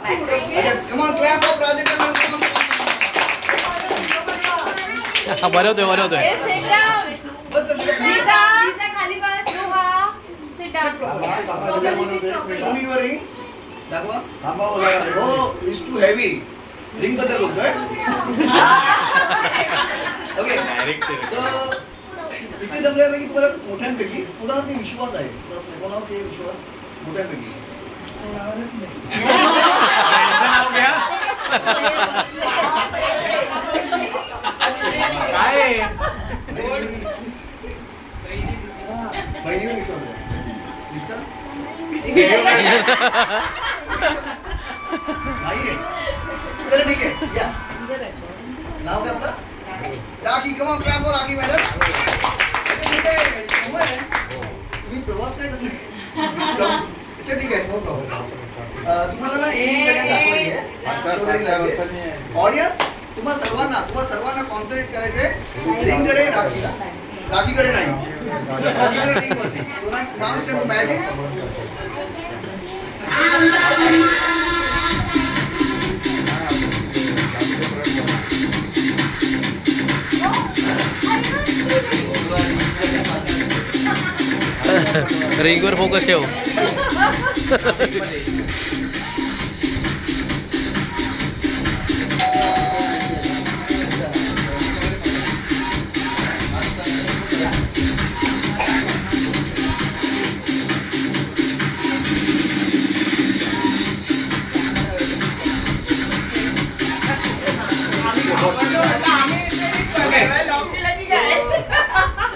अच्छा come on clap for Prajakta ma'am. बरं होतोय बरं होतोय. बस show me your ring. दाखवा. हो इज टू हेवी. रिंग बद्दल बोलतोय. ओके सो इथे जमल्यापैकी तुम्हाला मोठ्यांपैकी कोणावरती विश्वास आहे? कोणावरती विश्वास मोठ्यांपैकी? काय बहिणीवर विश्वास आहे. मिस्टर नाहीये. चला ठीक आहे या. नाव काय आपलं? राखी. कमा काय बोल राखी मॅडम. तुम्ही प्रवास काय कसं ठीक आहे नो प्रॉब्लेम. तुम्हाला ना एक सगळ्यांना दाखवायची ऑडियन्स. तुम्हा सर्वांना कॉन्सन्ट्रेट करायचंय रिंगकडे राखीला. राखीकडे नाही. राखीकडे रिंग होती. Now step magic. रिंगवर फोकस ठेव.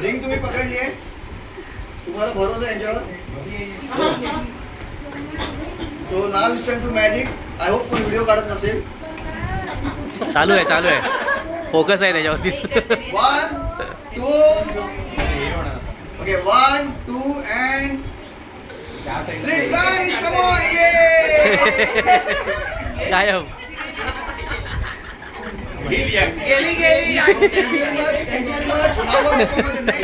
रिंग तुम्ही पकडली आहे. तुम्हाला भरोसा आहे याच्यावर. So now is time to magic. I hope कोणी व्हिडिओ काढत नसेल. चालू आहे फोकस आहे त्याच्यावरती. 1 2 okay 1 2 and 3 guys come on yeah. गायब. गेली. Thank you very much. Now what performance is next?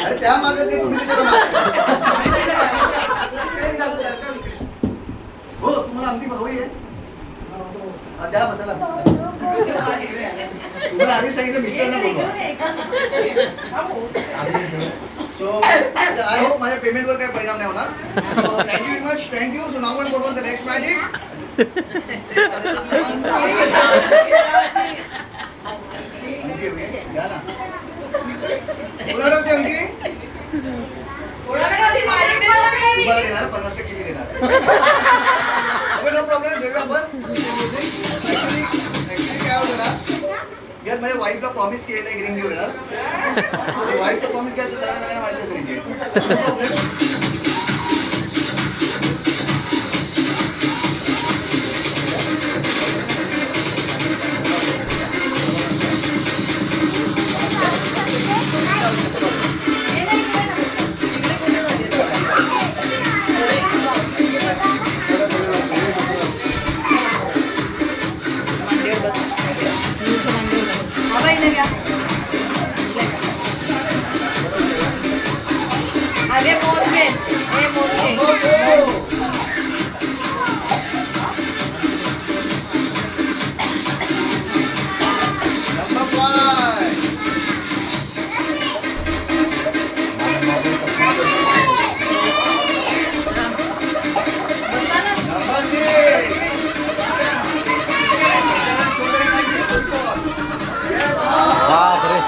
अरे त्या मागे ते तुम्ही कशाला मागता? हो तुम्हाला अंगठी हवी आहे. द्या बसायला. तुम्हाला आधी सांगितलं मिस्टरना बोलवा. सो आय होप माझ्या पेमेंटवर काही परिणाम नाही होणार. Thank you very much. Thank you. So now one perform the next magic. घ्या ना. कोणाकडे होती अंगठी? तुम्हाला देणार 50% मी देणार. No problem. देऊया आपण. ऍक्च्युली काय होतं ना यात माझ्या वाईफला प्रॉमिस केलेलं एक रिंग घेऊन येणार. वाईफला प्रॉमिस केलं तर सगळ्यांना माहिती असेल रिंग. अरे मोठे बापरे.